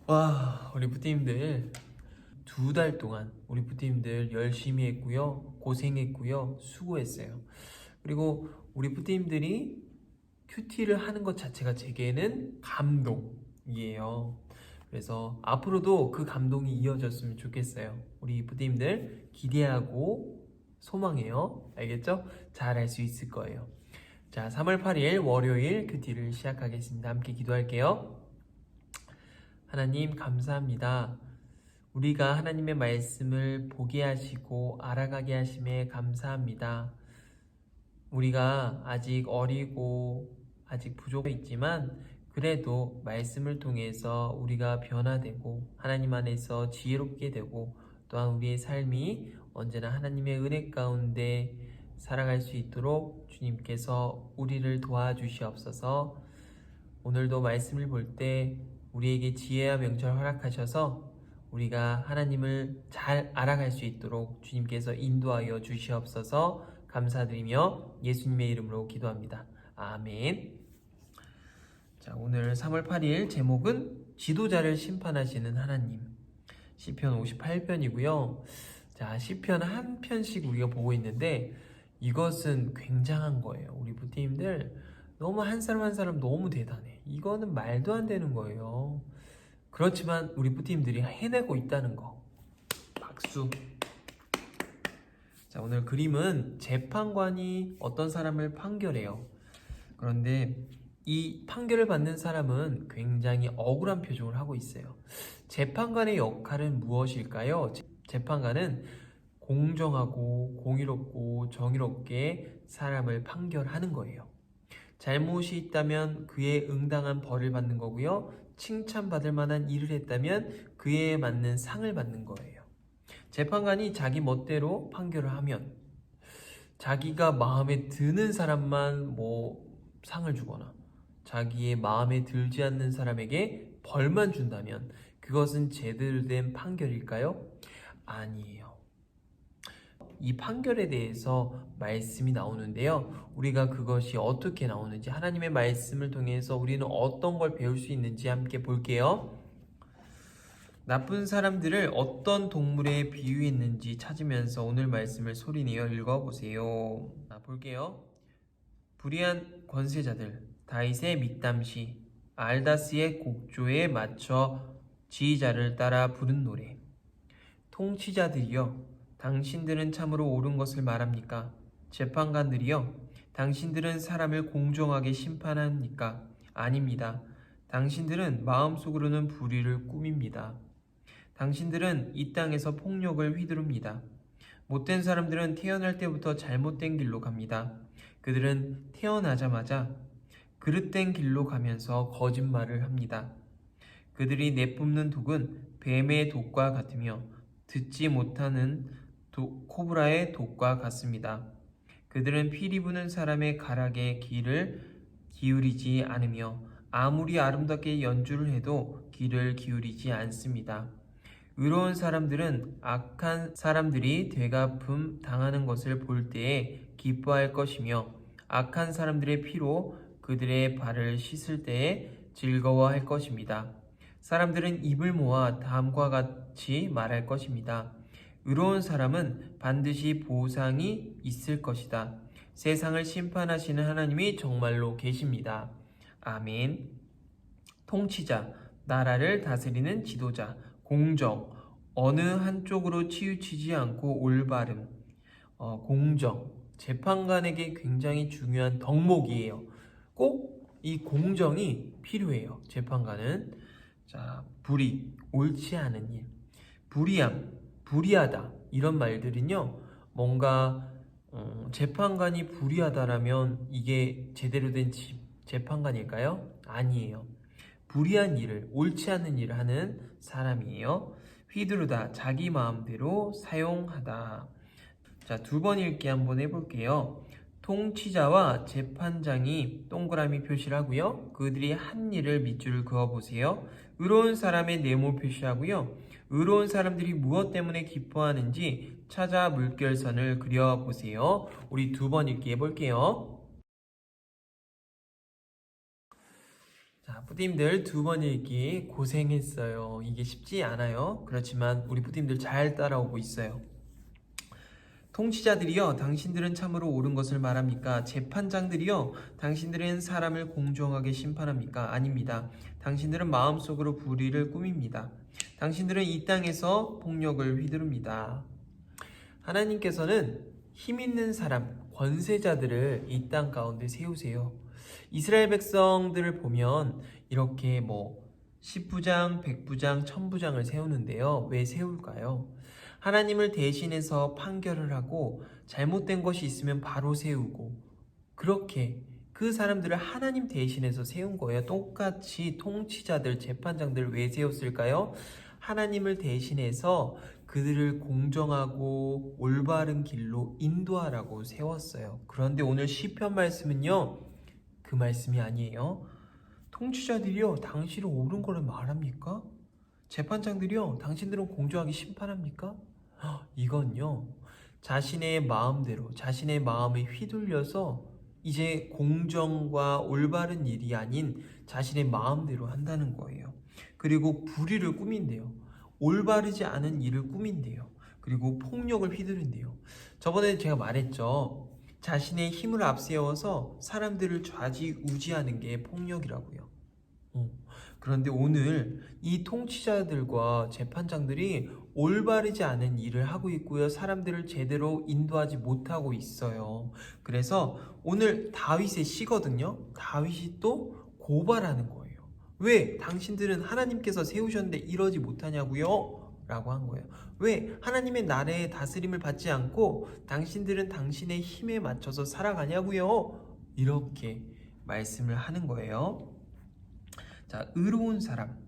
와, 우리 부팀들 2달 동안 우리 부팀들 열심히 했고요, 고생했고요, 수고했어요. 그리고 우리 부팀들이 큐티를 하는 것 자체가 제게는 감동이에요. 그래서 앞으로도 그 감동이 이어졌으면 좋겠어요. 우리 부팀들 기대하고 소망해요. 알겠죠? 잘할 수 있을 거예요. 자, 3월 8일 월요일 큐티를 시작하겠습니다. 함께 기도할게요. 하나님 감사합니다. 우리가 하나님의 말씀을 보게 하시고 알아가게 하심에 감사합니다. 우리가 아직 어리고 아직 부족해 있지만 그래도 말씀을 통해서 우리가 변화되고 하나님 안에서 지혜롭게 되고 또한 우리의 삶이 언제나 하나님의 은혜 가운데 살아갈 수 있도록 주님께서 우리를 도와주시옵소서. 오늘도 말씀을 볼 때 우리에게 지혜와 명철 허락하셔서 우리가 하나님을 잘 알아갈 수 있도록 주님께서 인도하여 주시옵소서. 감사드리며 예수님의 이름으로 기도합니다. 아멘. 자, 오늘 3월 8일 제목은 지도자를 심판하시는 하나님. 시편 58편이고요. 자, 시편 한 편씩 우리가 보고 있는데 이것은 굉장한 거예요. 우리 부팀들 너무 한 사람 한 사람 너무 대단해. 이거는 말도 안 되는 거예요. 그렇지만 우리 부팀들이 해내고 있다는 거. 박수. 자, 오늘 그림은 재판관이 어떤 사람을 판결해요. 그런데 이 판결을 받는 사람은 굉장히 억울한 표정을 하고 있어요. 재판관의 역할은 무엇일까요? 재판관은 공정하고 공의롭고 정의롭게 사람을 판결하는 거예요. 잘못이 있다면 그에 응당한 벌을 받는 거고요. 칭찬받을 만한 일을 했다면 그에 맞는 상을 받는 거예요. 재판관이 자기 멋대로 판결을 하면 자기가 마음에 드는 사람만 상을 주거나 자기의 마음에 들지 않는 사람에게 벌만 준다면 그것은 제대로 된 판결일까요? 아니에요. 이 판결에 대해서 말씀이 나오는데요. 우리가 그것이 어떻게 나오는지 하나님의 말씀을 통해서 우리는 어떤 걸 배울 수 있는지 함께 볼게요. 나쁜 사람들을 어떤 동물에 비유했는지 찾으면서 오늘 말씀을 소리내어 읽어보세요. 볼게요. 불의한 권세자들, 다윗의 밑담시, 알다스의 곡조에 맞춰 지휘자를 따라 부른 노래. 통치자들이여, 당신들은 참으로 옳은 것을 말합니까? 재판관들이여, 당신들은 사람을 공정하게 심판합니까? 아닙니다. 당신들은 마음속으로는 불의를 꾸밉니다. 당신들은 이 땅에서 폭력을 휘두릅니다. 못된 사람들은 태어날 때부터 잘못된 길로 갑니다. 그들은 태어나자마자 그릇된 길로 가면서 거짓말을 합니다. 그들이 내뿜는 독은 뱀의 독과 같으며 듣지 못하는 코브라의 독과 같습니다. 그들은 피리 부는 사람의 가락에 귀를 기울이지 않으며 아무리 아름답게 연주를 해도 귀를 기울이지 않습니다. 의로운 사람들은 악한 사람들이 되갚음 당하는 것을 볼 때에 기뻐할 것이며 악한 사람들의 피로 그들의 발을 씻을 때에 즐거워할 것입니다. 사람들은 입을 모아 다음과 같이 말할 것입니다. 의로운 사람은 반드시 보상이 있을 것이다. 세상을 심판하시는 하나님이 정말로 계십니다. 아멘. 통치자, 나라를 다스리는 지도자, 공정, 어느 한쪽으로 치우치지 않고 올바름, 공정, 재판관에게 굉장히 중요한 덕목이에요. 꼭 이 공정이 필요해요. 재판관은. 자, 불의, 옳지 않은 일, 불의함, 불의하다 이런 말들은요. 뭔가 재판관이 불의하다라면 이게 제대로 된 재판관일까요? 아니에요. 불의한 일을, 옳지 않은 일을 하는 사람이에요. 휘두르다, 자기 마음대로 사용하다. 자, 2번 읽기 한번 해볼게요. 통치자와 재판장이 동그라미 표시를 하고요. 그들이 한 일을 밑줄을 그어보세요. 의로운 사람의 네모 표시하고요. 의로운 사람들이 무엇 때문에 기뻐하는지 찾아 물결선을 그려보세요. 우리 2번 읽기 해볼게요. 자, 뿌띠님들 두 번 읽기 고생했어요. 이게 쉽지 않아요. 그렇지만 우리 뿌띠님들 잘 따라오고 있어요. 통치자들이여 당신들은 참으로 옳은 것을 말합니까? 재판장들이여 당신들은 사람을 공정하게 심판합니까? 아닙니다. 당신들은 마음속으로 불의를 꾸밉니다. 당신들은 이 땅에서 폭력을 휘두릅니다. 하나님께서는 힘 있는 사람, 권세자들을 이 땅 가운데 세우세요. 이스라엘 백성들을 보면 이렇게 10부장, 100부장, 1000부장을 세우는데요. 왜 세울까요? 하나님을 대신해서 판결을 하고 잘못된 것이 있으면 바로 세우고 그렇게 그 사람들을 하나님 대신해서 세운 거예요. 똑같이 통치자들, 재판장들 왜 세웠을까요? 하나님을 대신해서 그들을 공정하고 올바른 길로 인도하라고 세웠어요. 그런데 오늘 시편 말씀은요. 그 말씀이 아니에요. 통치자들이요 당신은 옳은 거를 말합니까? 재판장들이요 당신들은 공정하게 심판합니까? 이건요 자신의 마음대로 자신의 마음에 휘둘려서 이제 공정과 올바른 일이 아닌 자신의 마음대로 한다는 거예요. 그리고 불의를 꾸민대요. 올바르지 않은 일을 꾸민대요. 그리고 폭력을 휘두른대요. 저번에 제가 말했죠. 자신의 힘을 앞세워서 사람들을 좌지우지하는 게 폭력이라고요. 그런데 오늘 이 통치자들과 재판장들이 올바르지 않은 일을 하고 있고요. 사람들을 제대로 인도하지 못하고 있어요. 그래서 오늘 다윗의 시거든요. 다윗이 또 고발하는 거예요. 왜? 당신들은 하나님께서 세우셨는데 이러지 못하냐고요? 라고 한 거예요. 왜? 하나님의 나라의 다스림을 받지 않고 당신들은 당신의 힘에 맞춰서 살아가냐고요? 이렇게 말씀을 하는 거예요. 자, 의로운 사람.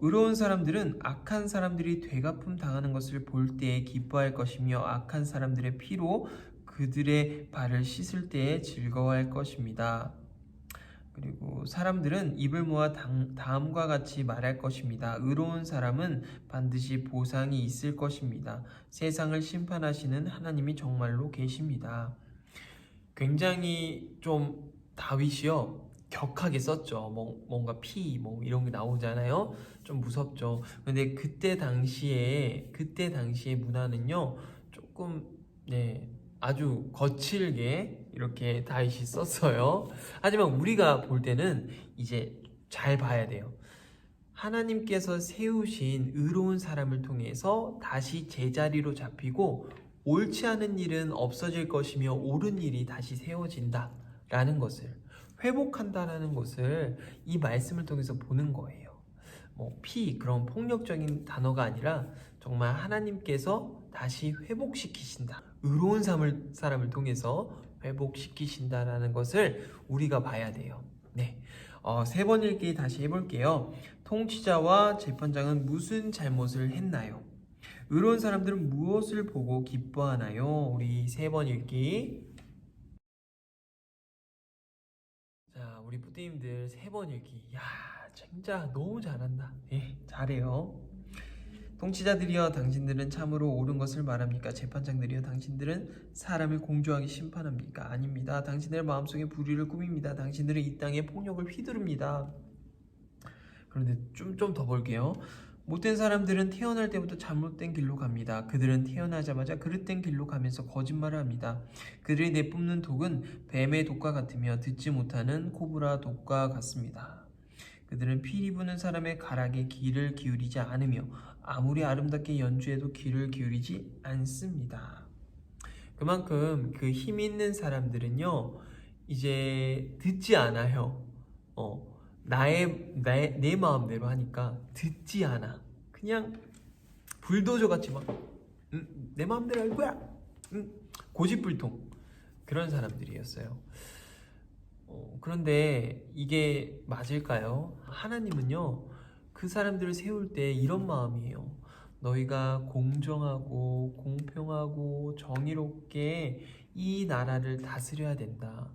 의로운 사람들은 악한 사람들이 되갚음 당하는 것을 볼 때에 기뻐할 것이며 악한 사람들의 피로 그들의 발을 씻을 때에 즐거워할 것입니다. 그리고 사람들은 입을 모아 다음과 같이 말할 것입니다. 의로운 사람은 반드시 보상이 있을 것입니다. 세상을 심판하시는 하나님이 정말로 계십니다. 굉장히 좀 다윗이요 격하게 썼죠. 뭔가 피 이런 게 나오잖아요. 좀 무섭죠. 근데 그때 당시에 문화는요 조금 아주 거칠게 이렇게 다윗이 썼어요. 하지만 우리가 볼 때는 이제 잘 봐야 돼요. 하나님께서 세우신 의로운 사람을 통해서 다시 제자리로 잡히고 옳지 않은 일은 없어질 것이며 옳은 일이 다시 세워진다 라는 것을 회복한다라는 것을 이 말씀을 통해서 보는 거예요. 그런 폭력적인 단어가 아니라 정말 하나님께서 다시 회복시키신다. 의로운 사람을 통해서 회복시키신다라는 것을 우리가 봐야 돼요. 네, 3번 읽기 다시 해볼게요. 통치자와 재판장은 무슨 잘못을 했나요? 의로운 사람들은 무엇을 보고 기뻐하나요? 우리 3번 읽기. 자, 우리 뿌띠님들 3번 읽기. 야, 진짜 너무 잘한다. 잘해요. 통치자들이여 당신들은 참으로 옳은 것을 말합니까? 재판장들이여 당신들은 사람을 공정하게 심판합니까? 아닙니다. 당신들의 마음속에 불의를 꾸밉니다. 당신들은 이 땅에 폭력을 휘두릅니다. 그런데 좀 더 볼게요. 못된 사람들은 태어날 때부터 잘못된 길로 갑니다. 그들은 태어나자마자 그릇된 길로 가면서 거짓말을 합니다. 그들이 내뿜는 독은 뱀의 독과 같으며 듣지 못하는 코브라 독과 같습니다. 그들은 피리 부는 사람의 가락에 귀를 기울이지 않으며 아무리 아름답게 연주해도 귀를 기울이지 않습니다. 그만큼 그 힘 있는 사람들은요 이제 듣지 않아요. 내 마음대로 하니까 듣지 않아. 그냥 불도저 같이 막 내 마음대로 할 거야. 고집불통 그런 사람들이었어요. 그런데 이게 맞을까요? 하나님은요 그 사람들을 세울 때 이런 마음이에요. 너희가 공정하고 공평하고 정의롭게 이 나라를 다스려야 된다.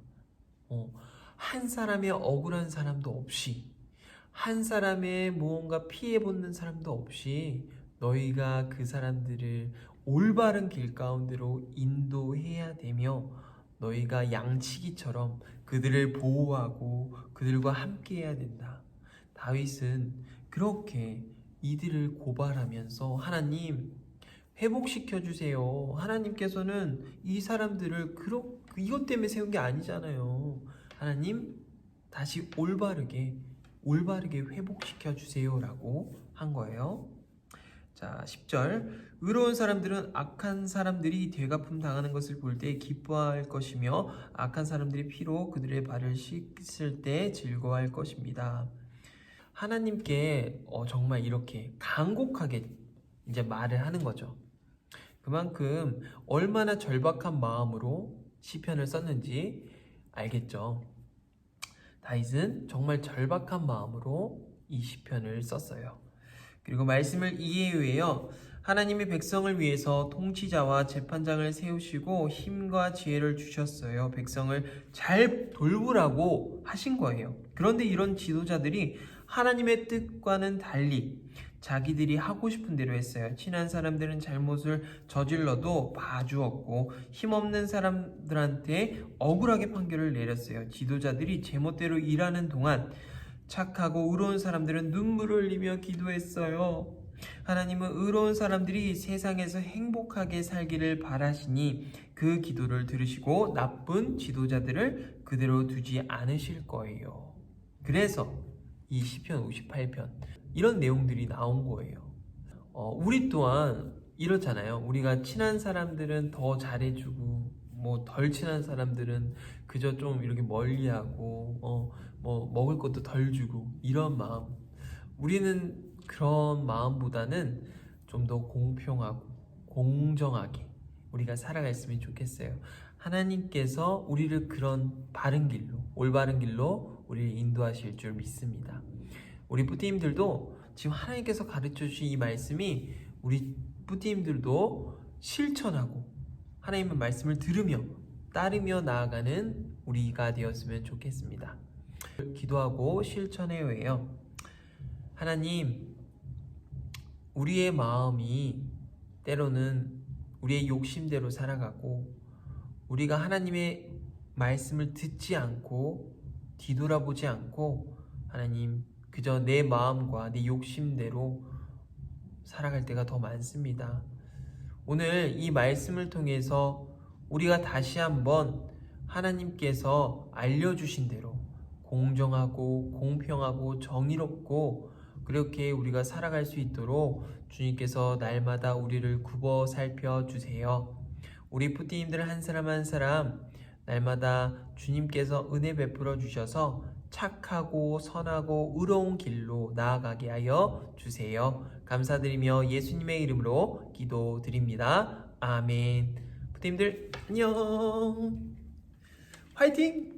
한 사람의 억울한 사람도 없이 한 사람의 무언가 피해보는 사람도 없이 너희가 그 사람들을 올바른 길 가운데로 인도해야 되며 너희가 양치기처럼 그들을 보호하고 그들과 함께 해야 된다. 다윗은 그렇게 이들을 고발하면서 하나님 회복시켜 주세요. 하나님께서는 이 사람들을 이것 때문에 세운 게 아니잖아요. 하나님 다시 올바르게 회복시켜 주세요라고 한 거예요. 자, 10절. 의로운 사람들은 악한 사람들이 되갚음 당하는 것을 볼 때 기뻐할 것이며 악한 사람들이 피로 그들의 발을 씻을 때 즐거워할 것입니다. 하나님께 정말 이렇게 간곡하게 이제 말을 하는 거죠. 그만큼 얼마나 절박한 마음으로 시편을 썼는지 알겠죠. 다윗은 정말 절박한 마음으로 이 시편을 썼어요. 그리고 말씀을 이해해요. 하나님의 백성을 위해서 통치자와 재판장을 세우시고 힘과 지혜를 주셨어요. 백성을 잘 돌보라고 하신 거예요. 그런데 이런 지도자들이 하나님의 뜻과는 달리 자기들이 하고 싶은 대로 했어요. 친한 사람들은 잘못을 저질러도 봐주었고 힘없는 사람들한테 억울하게 판결을 내렸어요. 지도자들이 제멋대로 일하는 동안 착하고 의로운 사람들은 눈물을 흘리며 기도했어요. 하나님은 의로운 사람들이 세상에서 행복하게 살기를 바라시니 그 기도를 들으시고 나쁜 지도자들을 그대로 두지 않으실 거예요. 그래서 이 시편 58편 이런 내용들이 나온 거예요. 우리 또한 이렇잖아요. 우리가 친한 사람들은 더 잘해주고 뭐 덜 친한 사람들은 그저 좀 이렇게 멀리하고 뭐 먹을 것도 덜 주고 이런 마음. 우리는 그런 마음보다는 좀 더 공평하고 공정하게 우리가 살아갔으면 좋겠어요. 하나님께서 우리를 그런 바른 길로, 올바른 길로 우리를 인도하실 줄 믿습니다. 우리 뿌띠님들도 지금 하나님께서 가르쳐 주신 이 말씀이 우리 뿌띠님들도 실천하고 하나님의 말씀을 들으며 따르며 나아가는 우리가 되었으면 좋겠습니다. 기도하고 실천해요. 하나님, 우리의 마음이 때로는 우리의 욕심대로 살아가고 우리가 하나님의 말씀을 듣지 않고 뒤돌아보지 않고 하나님 그저 내 마음과 내 욕심대로 살아갈 때가 더 많습니다. 오늘 이 말씀을 통해서 우리가 다시 한번 하나님께서 알려주신 대로 공정하고 공평하고 정의롭고 그렇게 우리가 살아갈 수 있도록 주님께서 날마다 우리를 굽어 살펴주세요. 우리 푸띠님들 한 사람 한 사람 날마다 주님께서 은혜 베풀어 주셔서 착하고 선하고 의로운 길로 나아가게 하여 주세요. 감사드리며 예수님의 이름으로 기도드립니다. 아멘. 푸띠님들 안녕. 화이팅!